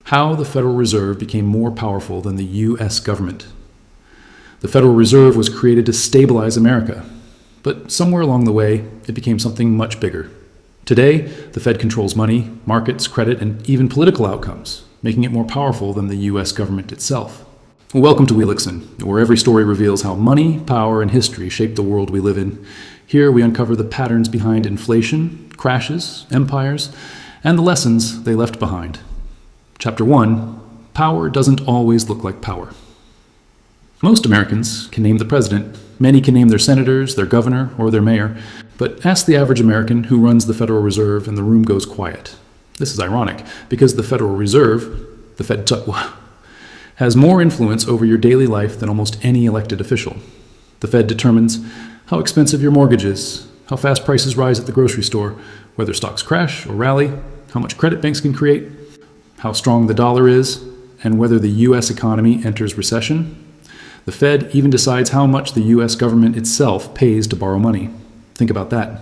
How the Federal Reserve became more powerful than the U.S. government. The Federal Reserve was created to stabilize America, but somewhere along the way, it became something much bigger. Today, the Fed controls money, markets, credit, and even political outcomes, making it more powerful than the U.S. government itself. Well, welcome to Wheelixon, where every story reveals how money, power, and history shape the world we live in. Here, we uncover the patterns behind inflation, crashes, empires, and the lessons they left behind. Chapter 1, Power Doesn't Always Look Like Power. Most Americans can name the president. Many can name their senators, their governor, or their mayor. But ask the average American who runs the Federal Reserve and the room goes quiet. This is ironic, because the Federal Reserve, the Fed, has more influence over your daily life than almost any elected official. The Fed determines how expensive your mortgage is, how fast prices rise at the grocery store, whether stocks crash or rally, how much credit banks can create, how strong the dollar is, and whether the U.S. economy enters recession. The Fed even decides how much the U.S. government itself pays to borrow money. Think about that.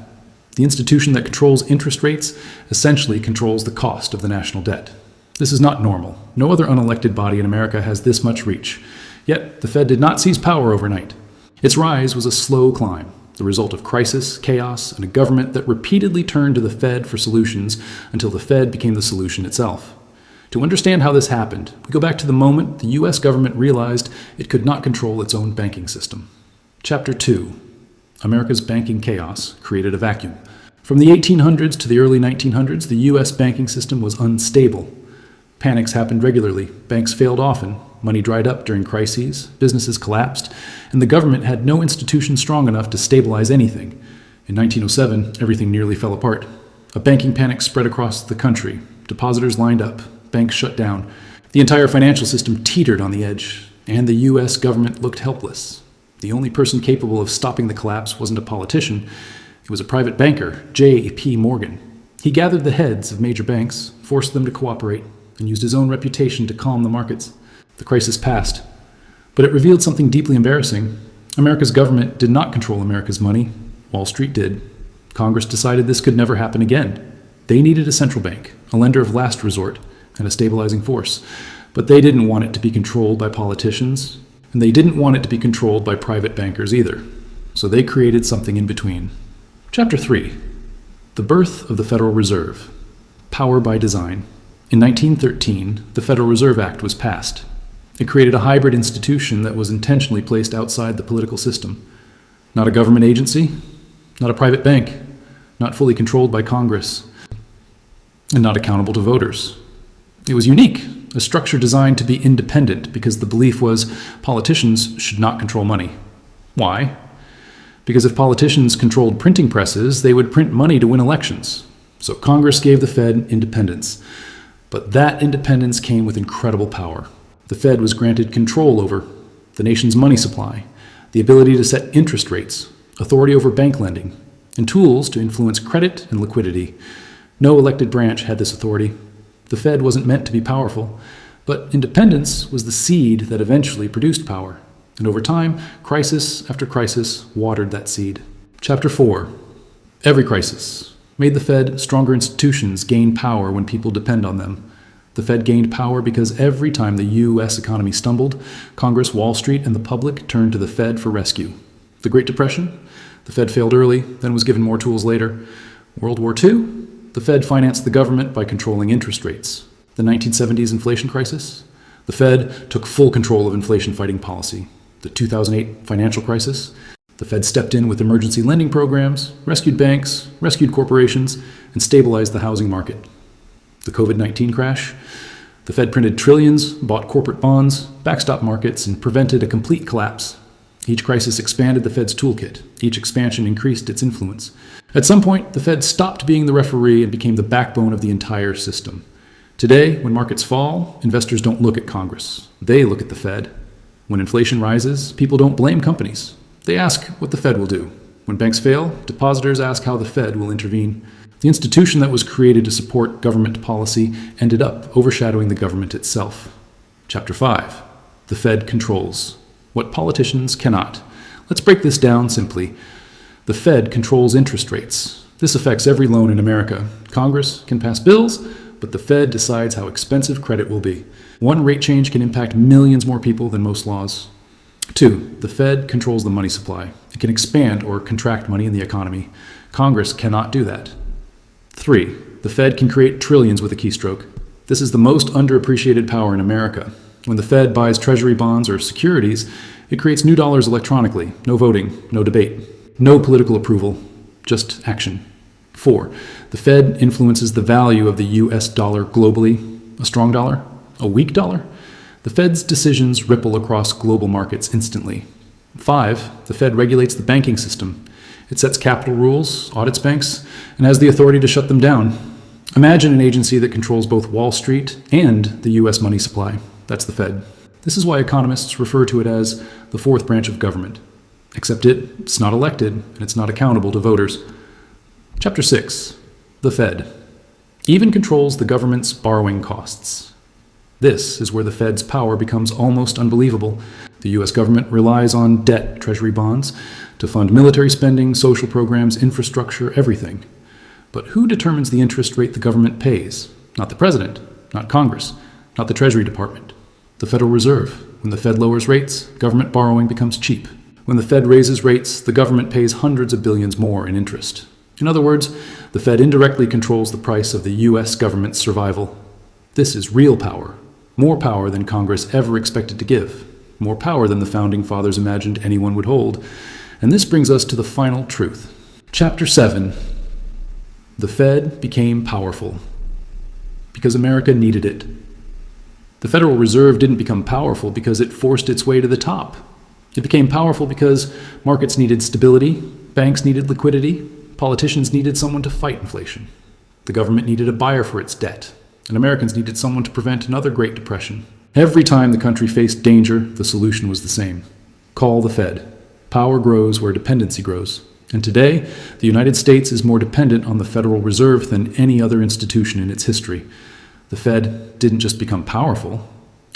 The institution that controls interest rates essentially controls the cost of the national debt. This is not normal. No other unelected body in America has this much reach. Yet, the Fed did not seize power overnight. Its rise was a slow climb, the result of crisis, chaos, and a government that repeatedly turned to the Fed for solutions until the Fed became the solution itself. To understand how this happened, we go back to the moment the U.S. government realized it could not control its own banking system. Chapter 2. America's banking chaos created a vacuum. From the 1800s to the early 1900s, the U.S. banking system was unstable. Panics happened regularly, banks failed often, money dried up during crises, businesses collapsed, and the government had no institution strong enough to stabilize anything. In 1907, everything nearly fell apart. A banking panic spread across the country. Depositors lined up. Banks shut down. The entire financial system teetered on the edge, and the U.S. government looked helpless. The only person capable of stopping the collapse wasn't a politician. It was a private banker, J.P. Morgan. He gathered the heads of major banks, forced them to cooperate, and used his own reputation to calm the markets. The crisis passed, but it revealed something deeply embarrassing. America's government did not control America's money. Wall Street did. Congress decided this could never happen again. They needed a central bank, a lender of last resort, and a stabilizing force. But they didn't want it to be controlled by politicians, and they didn't want it to be controlled by private bankers either. So they created something in between. Chapter 3. The Birth of the Federal Reserve. Power by Design. In 1913, the Federal Reserve Act was passed. It created a hybrid institution that was intentionally placed outside the political system. Not a government agency, not a private bank, not fully controlled by Congress, and not accountable to voters. It was unique, a structure designed to be independent because the belief was politicians should not control money. Why? Because if politicians controlled printing presses, they would print money to win elections. So Congress gave the Fed independence. But that independence came with incredible power. The Fed was granted control over the nation's money supply, the ability to set interest rates, authority over bank lending, and tools to influence credit and liquidity. No elected branch had this authority. The Fed wasn't meant to be powerful, but independence was the seed that eventually produced power. And over time, crisis after crisis watered that seed. Chapter 4. Every crisis made the Fed stronger institutions gain power when people depend on them. The Fed gained power because every time the U.S. economy stumbled, Congress, Wall Street, and the public turned to the Fed for rescue. The Great Depression? The Fed failed early, then was given more tools later. World War II? The Fed financed the government by controlling interest rates. The 1970s inflation crisis? The Fed took full control of inflation-fighting policy. The 2008 financial crisis? The Fed stepped in with emergency lending programs, rescued banks, rescued corporations, and stabilized the housing market. The COVID-19 crash? The Fed printed trillions, bought corporate bonds, backstopped markets, and prevented a complete collapse. Each crisis expanded the Fed's toolkit. Each expansion increased its influence. At some point, the Fed stopped being the referee and became the backbone of the entire system. Today, when markets fall, investors don't look at Congress. They look at the Fed. When inflation rises, people don't blame companies. They ask what the Fed will do. When banks fail, depositors ask how the Fed will intervene. The institution that was created to support government policy ended up overshadowing the government itself. Chapter 5. The Fed controls what politicians cannot. Let's break this down simply. The Fed controls interest rates. This affects every loan in America. Congress can pass bills, but the Fed decides how expensive credit will be. One rate change can impact millions more people than most laws. 2, the Fed controls the money supply. It can expand or contract money in the economy. Congress cannot do that. 3, the Fed can create trillions with a keystroke. This is the most underappreciated power in America. When the Fed buys treasury bonds or securities, it creates new dollars electronically. No voting, no debate, no political approval, just action. 4, the Fed influences the value of the US dollar globally. A strong dollar? A weak dollar? The Fed's decisions ripple across global markets instantly. 5, the Fed regulates the banking system. It sets capital rules, audits banks, and has the authority to shut them down. Imagine an agency that controls both Wall Street and the US money supply. That's the Fed. This is why economists refer to it as the fourth branch of government. Except it's not elected, and it's not accountable to voters. Chapter 6. The Fed even controls the government's borrowing costs. This is where the Fed's power becomes almost unbelievable. The US government relies on debt treasury bonds to fund military spending, social programs, infrastructure, everything. But who determines the interest rate the government pays? Not the president, not Congress, not the Treasury Department. The Federal Reserve. When the Fed lowers rates, government borrowing becomes cheap. When the Fed raises rates, the government pays hundreds of billions more in interest. In other words, the Fed indirectly controls the price of the US government's survival. This is real power. More power than Congress ever expected to give. More power than the Founding Fathers imagined anyone would hold. And this brings us to the final truth. Chapter 7. The Fed became powerful because America needed it. The Federal Reserve didn't become powerful because it forced its way to the top. It became powerful because markets needed stability, banks needed liquidity, politicians needed someone to fight inflation. The government needed a buyer for its debt, and Americans needed someone to prevent another Great Depression. Every time the country faced danger, the solution was the same. Call the Fed. Power grows where dependency grows. And today, the United States is more dependent on the Federal Reserve than any other institution in its history. The Fed didn't just become powerful.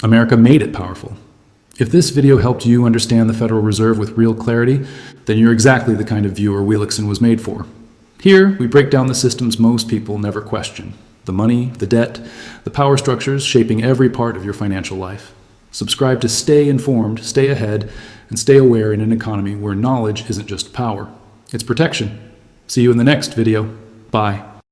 America made it powerful. If this video helped you understand the Federal Reserve with real clarity, then you're exactly the kind of viewer Wheelixson was made for. Here, we break down the systems most people never question. The money, the debt, the power structures shaping every part of your financial life. Subscribe to stay informed, stay ahead, and stay aware in an economy where knowledge isn't just power. It's protection. See you in the next video. Bye.